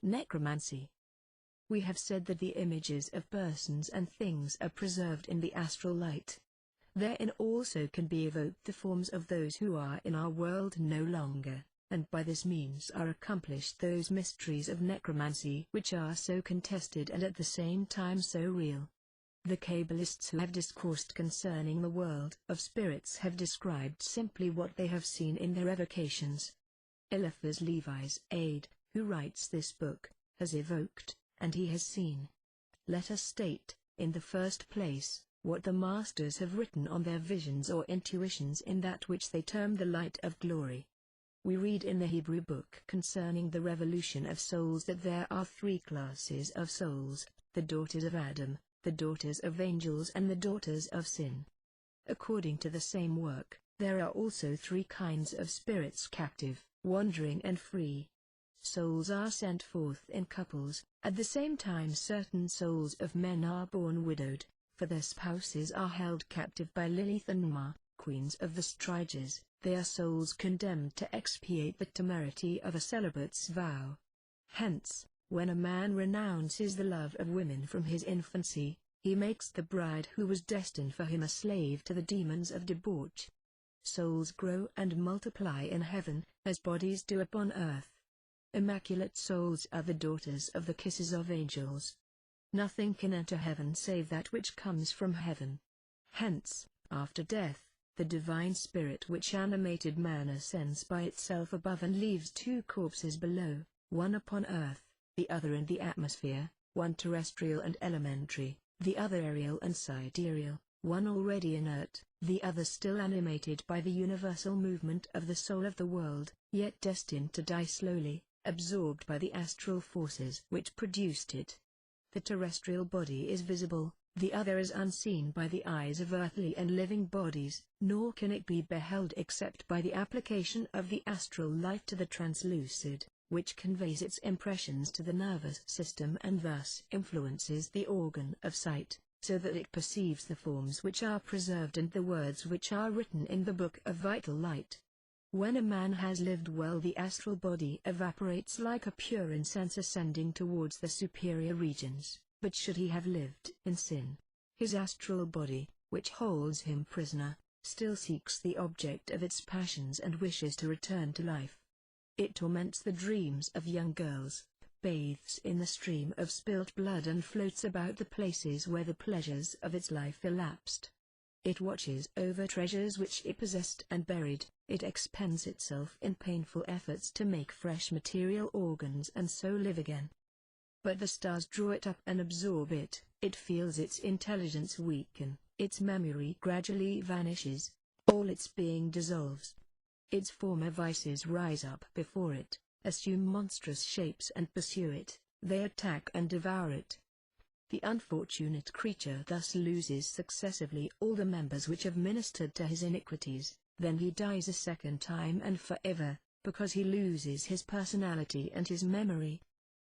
Necromancy. We have said that the images of persons and things are preserved in the astral light. Therein also can be evoked the forms of those who are in our world no longer, and by this means are accomplished those mysteries of necromancy which are so contested and at the same time so real. The Kabbalists who have discoursed concerning the world of spirits have described simply what they have seen in their evocations. Eliphas, Levi's aide, who writes this book, has evoked, and he has seen. Let us state, in the first place, what the masters have written on their visions or intuitions in that which they term the light of glory. We read in the Hebrew book concerning the revolution of souls that there are 3 classes of souls, the daughters of Adam, the daughters of angels and the daughters of sin. According to the same work, there are also 3 kinds of spirits: captive, wandering and free. Souls are sent forth in couples. At the same time certain souls of men are born widowed, for their spouses are held captive by Lilith and Ma, queens of the Striges. They are souls condemned to expiate the temerity of a celibate's vow. Hence, when a man renounces the love of women from his infancy, he makes the bride who was destined for him a slave to the demons of debauch. Souls grow and multiply in heaven, as bodies do upon earth. Immaculate souls are the daughters of the kisses of angels. Nothing can enter heaven save that which comes from heaven. Hence, after death, the divine spirit which animated man ascends by itself above and leaves 2 corpses below, one upon earth, the other in the atmosphere, one terrestrial and elementary, the other aerial and sidereal, one already inert, the other still animated by the universal movement of the soul of the world, yet destined to die slowly, absorbed by the astral forces which produced it. The terrestrial body is visible, the other is unseen by the eyes of earthly and living bodies, nor can it be beheld except by the application of the astral light to the translucid, which conveys its impressions to the nervous system and thus influences the organ of sight, so that it perceives the forms which are preserved and the words which are written in the book of vital light. When a man has lived well, the astral body evaporates like a pure incense ascending towards the superior regions, but should he have lived in sin, his astral body, which holds him prisoner, still seeks the object of its passions and wishes to return to life. It torments the dreams of young girls, bathes in the stream of spilt blood and floats about the places where the pleasures of its life elapsed. It watches over treasures which it possessed and buried, it expends itself in painful efforts to make fresh material organs and so live again. But the stars draw it up and absorb it, it feels its intelligence weaken, its memory gradually vanishes, all its being dissolves. Its former vices rise up before it, assume monstrous shapes and pursue it, they attack and devour it. The unfortunate creature thus loses successively all the members which have ministered to his iniquities, then he dies a second time and forever, because he loses his personality and his memory.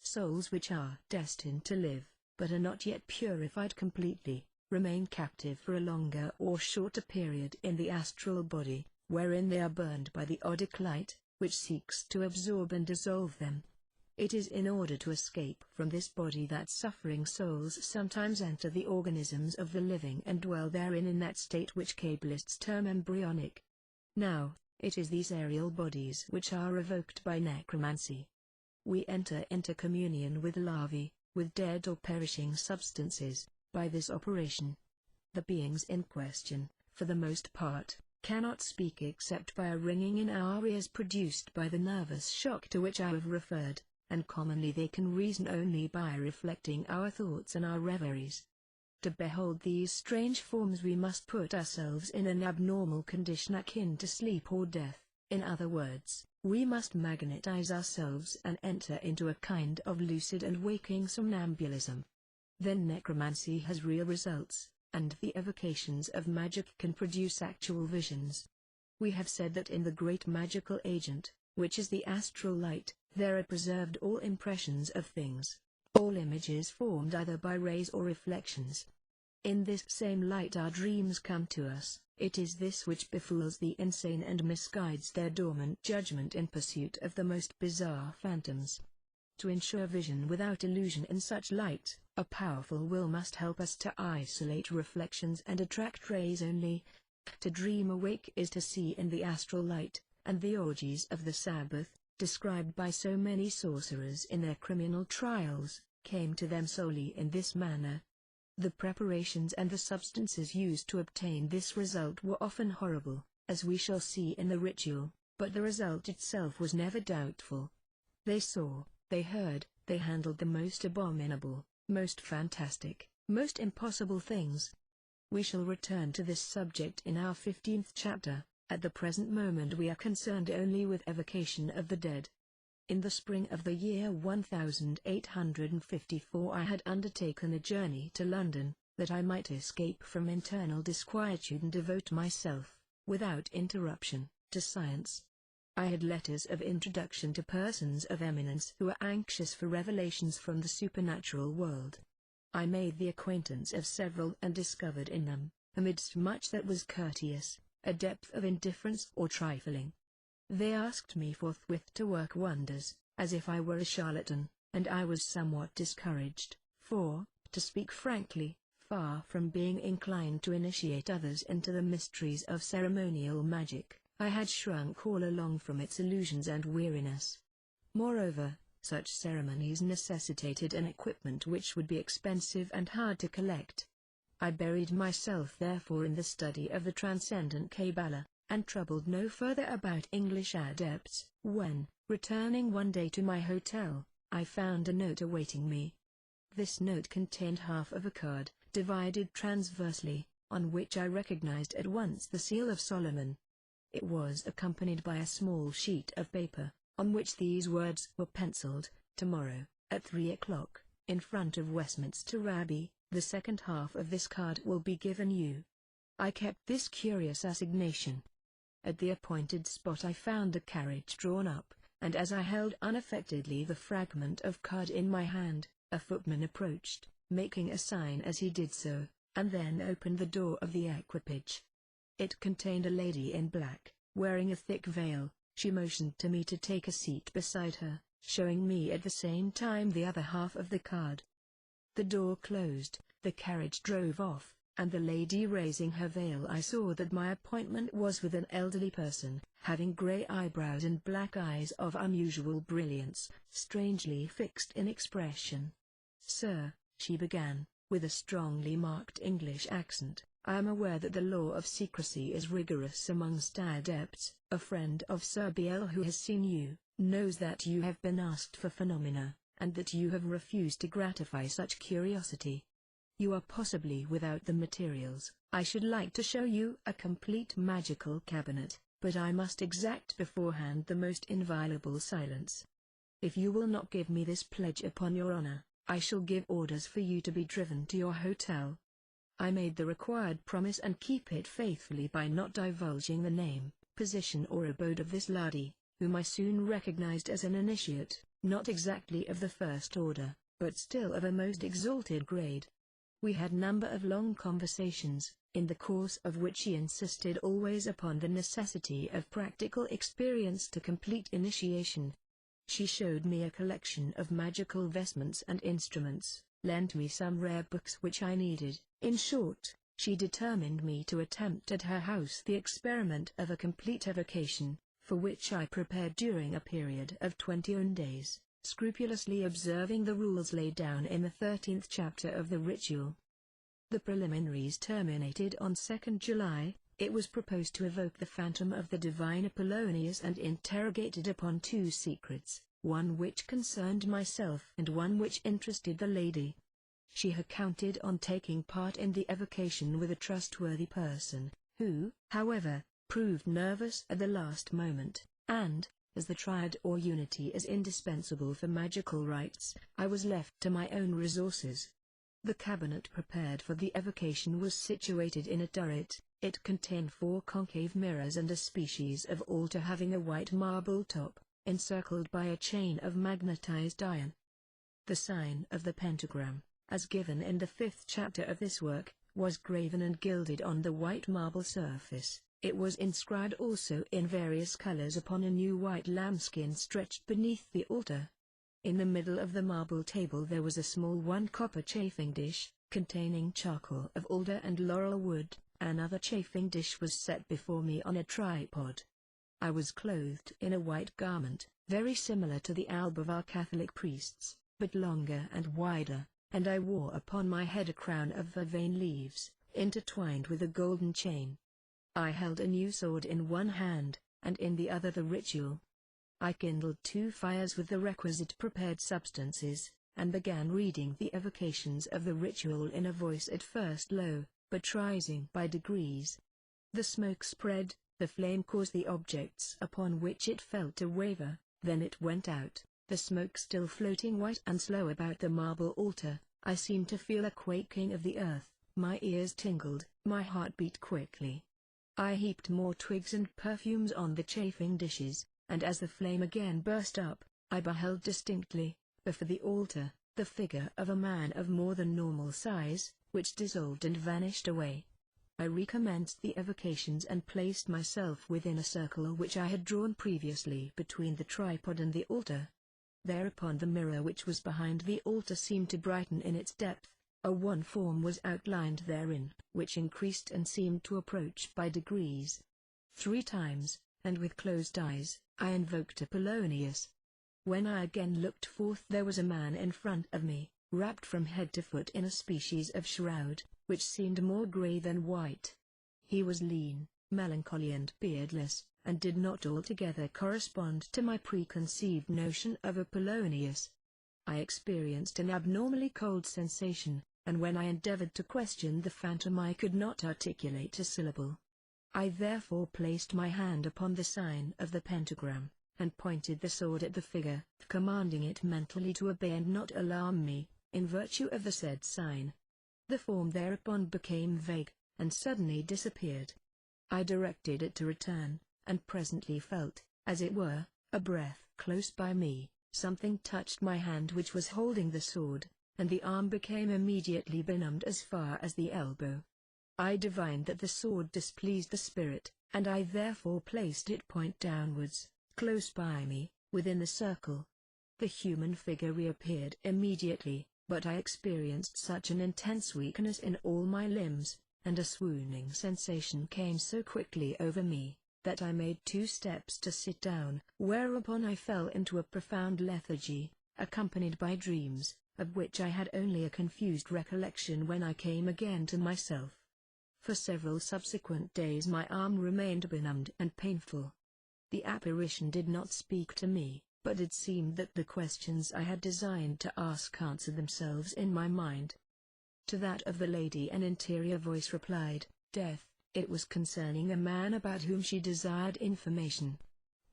Souls which are destined to live, but are not yet purified completely, remain captive for a longer or shorter period in the astral body, wherein they are burned by the odic light, which seeks to absorb and dissolve them. It is in order to escape from this body that suffering souls sometimes enter the organisms of the living and dwell therein in that state which Kabbalists term embryonic. Now, it is these aerial bodies which are evoked by necromancy. We enter into communion with larvae, with dead or perishing substances, by this operation. The beings in question, for the most part, cannot speak except by a ringing in our ears produced by the nervous shock to which I have referred, and commonly they can reason only by reflecting our thoughts and our reveries. To behold these strange forms we must put ourselves in an abnormal condition akin to sleep or death, in other words, we must magnetize ourselves and enter into a kind of lucid and waking somnambulism. Then necromancy has real results, and the evocations of magic can produce actual visions. We have said that in the great magical agent, which is the astral light, there are preserved all impressions of things, all images formed either by rays or reflections. In this same light our dreams come to us, it is this which befools the insane and misguides their dormant judgment in pursuit of the most bizarre phantoms. To ensure vision without illusion in such light, a powerful will must help us to isolate reflections and attract rays only. To dream awake is to see in the astral light, and the orgies of the Sabbath, described by so many sorcerers in their criminal trials, came to them solely in this manner. The preparations and the substances used to obtain this result were often horrible, as we shall see in the ritual, but the result itself was never doubtful. They saw, they heard, they handled the most abominable, most fantastic, most impossible things. We shall return to this subject in our 15th chapter. At the present moment we are concerned only with evocation of the dead. In the spring of the year 1854 I had undertaken a journey to London, that I might escape from internal disquietude and devote myself, without interruption, to science. I had letters of introduction to persons of eminence who were anxious for revelations from the supernatural world. I made the acquaintance of several and discovered in them, amidst much that was courteous, a depth of indifference or trifling. They asked me forthwith to work wonders, as if I were a charlatan, and I was somewhat discouraged, for, to speak frankly, far from being inclined to initiate others into the mysteries of ceremonial magic, I had shrunk all along from its illusions and weariness. Moreover, such ceremonies necessitated an equipment which would be expensive and hard to collect. I buried myself therefore in the study of the Transcendent Kabbalah, and troubled no further about English adepts. When, returning one day to my hotel, I found a note awaiting me. This note contained half of a card, divided transversely, on which I recognized at once the seal of Solomon. It was accompanied by a small sheet of paper, on which these words were penciled: "Tomorrow, at 3 o'clock, in front of Westminster Abbey, the second half of this card will be given you." I kept this curious assignation. At the appointed spot I found a carriage drawn up, and as I held unaffectedly the fragment of card in my hand, a footman approached, making a sign as he did so, and then opened the door of the equipage. It contained a lady in black, wearing a thick veil. She motioned to me to take a seat beside her, showing me at the same time the other half of the card. The door closed, the carriage drove off, and the lady raising her veil, I saw that my appointment was with an elderly person, having grey eyebrows and black eyes of unusual brilliance, strangely fixed in expression. "Sir," she began, with a strongly marked English accent, "I am aware that the law of secrecy is rigorous amongst adepts. A friend of Sir Biel who has seen you, knows that you have been asked for phenomena, and that you have refused to gratify such curiosity. You are possibly without the materials. I should like to show you a complete magical cabinet, but I must exact beforehand the most inviolable silence. If you will not give me this pledge upon your honor, I shall give orders for you to be driven to your hotel." I made the required promise and keep it faithfully by not divulging the name, position or abode of this lady, whom I soon recognized as an initiate, not exactly of the first order, but still of a most exalted grade. We had a number of long conversations, in the course of which she insisted always upon the necessity of practical experience to complete initiation. She showed me a collection of magical vestments and instruments, lent me some rare books which I needed. In short, she determined me to attempt at her house the experiment of a complete evocation, for which I prepared during a period of 21 days, scrupulously observing the rules laid down in the 13th chapter of the ritual. The preliminaries terminated on 2nd July. It was proposed to evoke the phantom of the divine Apollonius and interrogated upon two secrets, one which concerned myself and one which interested the lady. She had counted on taking part in the evocation with a trustworthy person, who, however, proved nervous at the last moment, and, as the triad or unity is indispensable for magical rites, I was left to my own resources. The cabinet prepared for the evocation was situated in a turret. It contained 4 concave mirrors and a species of altar having a white marble top, encircled by a chain of magnetized iron. The sign of the pentagram, as given in the 5th chapter of this work, was graven and gilded on the white marble surface. It was inscribed also in various colors upon a new white lambskin stretched beneath the altar. In the middle of the marble table there was a small copper chafing dish, containing charcoal of alder and laurel wood. Another chafing dish was set before me on a tripod. I was clothed in a white garment, very similar to the alb of our Catholic priests, but longer and wider, and I wore upon my head a crown of vervain leaves, intertwined with a golden chain. I held a new sword in one hand, and in the other the ritual. I kindled 2 fires with the requisite prepared substances, and began reading the evocations of the ritual in a voice at first low, but rising by degrees. The smoke spread, the flame caused the objects upon which it fell to waver, then it went out, the smoke still floating white and slow about the marble altar. I seemed to feel a quaking of the earth, my ears tingled, my heart beat quickly. I heaped more twigs and perfumes on the chafing dishes, and as the flame again burst up, I beheld distinctly, before the altar, the figure of a man of more than normal size, which dissolved and vanished away. I recommenced the evocations and placed myself within a circle which I had drawn previously between the tripod and the altar. Thereupon the mirror which was behind the altar seemed to brighten in its depth. One form was outlined therein, which increased and seemed to approach by degrees. 3 times, and with closed eyes, I invoked Apollonius. When I again looked forth there was a man in front of me, wrapped from head to foot in a species of shroud, which seemed more grey than white. He was lean, melancholy and beardless, and did not altogether correspond to my preconceived notion of Apollonius. I experienced an abnormally cold sensation, and when I endeavored to question the phantom I could not articulate a syllable. I therefore placed my hand upon the sign of the pentagram, and pointed the sword at the figure, commanding it mentally to obey and not alarm me, in virtue of the said sign. The form thereupon became vague, and suddenly disappeared. I directed it to return, and presently felt, as it were, a breath close by me. Something touched my hand which was holding the sword, and the arm became immediately benumbed as far as the elbow. I divined that the sword displeased the spirit, and I therefore placed it point downwards, close by me, within the circle. The human figure reappeared immediately, but I experienced such an intense weakness in all my limbs, and a swooning sensation came so quickly over me, that I made 2 steps to sit down, whereupon I fell into a profound lethargy, accompanied by dreams, of which I had only a confused recollection when I came again to myself. For several subsequent days my arm remained benumbed and painful. The apparition did not speak to me, but it seemed that the questions I had designed to ask answered themselves in my mind. To that of the lady an interior voice replied, "Death." It was concerning a man about whom she desired information.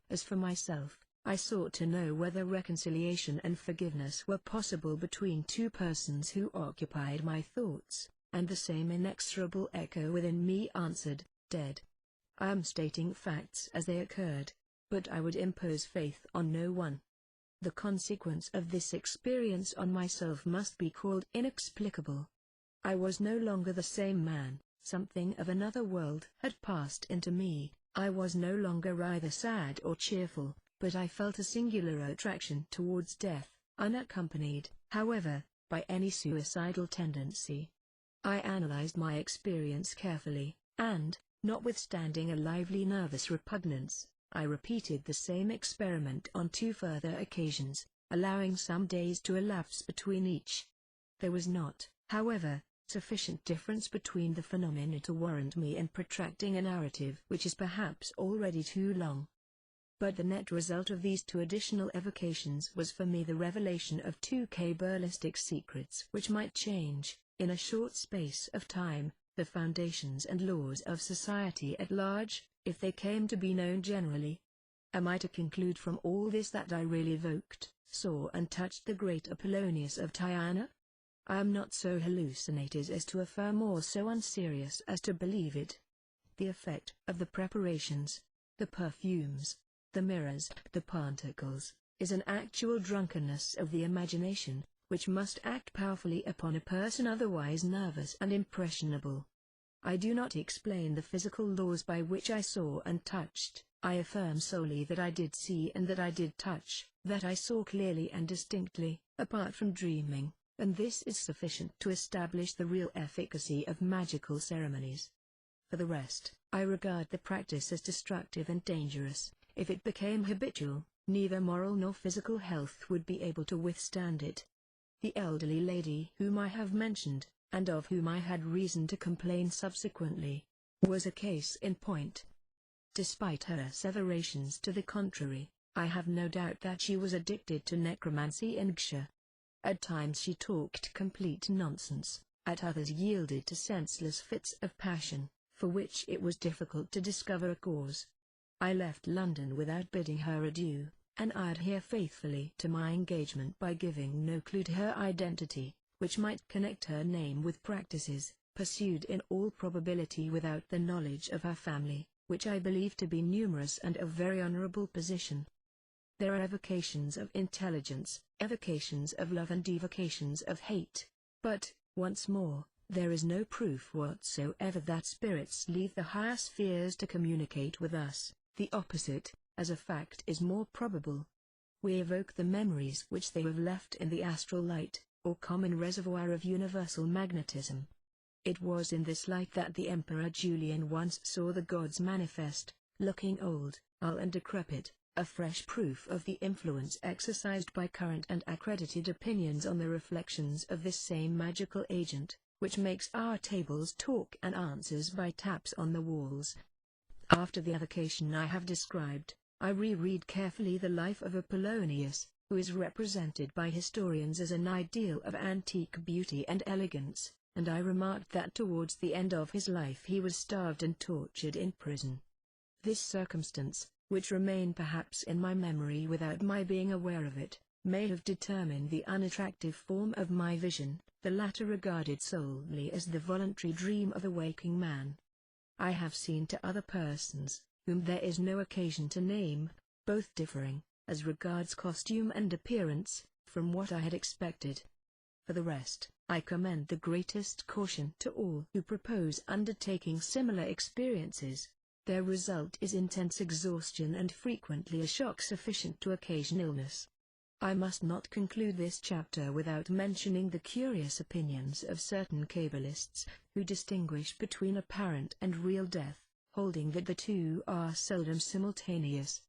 As for myself, I sought to know whether reconciliation and forgiveness were possible between 2 persons who occupied my thoughts, and the same inexorable echo within me answered, "Dead." I am stating facts as they occurred, but I would impose faith on no one. The consequence of this experience on myself must be called inexplicable. I was no longer the same man. Something of another world had passed into me. I was no longer either sad or cheerful, but I felt a singular attraction towards death, unaccompanied, however, by any suicidal tendency. I analyzed my experience carefully, and, notwithstanding a lively nervous repugnance, I repeated the same experiment on 2 further occasions, allowing some days to elapse between each. There was not, however, sufficient difference between the phenomena to warrant me in protracting a narrative which is perhaps already too long. But the net result of these 2 additional evocations was for me the revelation of 2 cabalistic secrets which might change, in a short space of time, the foundations and laws of society at large, if they came to be known generally. Am I to conclude from all this that I really evoked, saw and touched the great Apollonius of Tyana? I am not so hallucinated as to affirm or so unserious as to believe it. The effect of the preparations, the perfumes, the mirrors, the particles, is an actual drunkenness of the imagination, which must act powerfully upon a person otherwise nervous and impressionable. I do not explain the physical laws by which I saw and touched. I affirm solely that I did see and that I did touch. that I saw clearly and distinctly, apart from dreaming, and this is sufficient to establish the real efficacy of magical ceremonies. For the rest, I regard the practice as destructive and dangerous. If it became habitual, neither moral nor physical health would be able to withstand it. The elderly lady whom I have mentioned, and of whom I had reason to complain subsequently, was a case in point. Despite her asseverations to the contrary, I have no doubt that she was addicted to necromancy and gsha. At times she talked complete nonsense, at others yielded to senseless fits of passion, for which it was difficult to discover a cause. I left London without bidding her adieu, and I adhere faithfully to my engagement by giving no clue to her identity, which might connect her name with practices, pursued in all probability without the knowledge of her family, which I believe to be numerous and of very honourable position. There are evocations of intelligence, evocations of love and evocations of hate, but, once more, there is no proof whatsoever that spirits leave the higher spheres to communicate with us. The opposite, as a fact, is more probable. We evoke the memories which they have left in the astral light, or common reservoir of universal magnetism. It was in this light that the Emperor Julian once saw the gods manifest, looking old, dull and decrepit, a fresh proof of the influence exercised by current and accredited opinions on the reflections of this same magical agent, which makes our tables talk and answers by taps on the walls. After the evocation I have described, I reread carefully the life of Apollonius, who is represented by historians as an ideal of antique beauty and elegance, and I remarked that towards the end of his life he was starved and tortured in prison. This circumstance, which remained perhaps in my memory without my being aware of it, may have determined the unattractive form of my vision, the latter regarded solely as the voluntary dream of a waking man. I have seen to other persons, whom there is no occasion to name, both differing, as regards costume and appearance, from what I had expected. For the rest, I commend the greatest caution to all who propose undertaking similar experiences. Their result is intense exhaustion and frequently a shock sufficient to occasion illness. I must not conclude this chapter without mentioning the curious opinions of certain Kabbalists, who distinguish between apparent and real death, holding that the two are seldom simultaneous.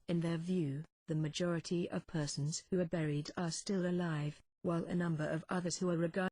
In their view, the majority of persons who are buried are still alive, while a number of others who are regarded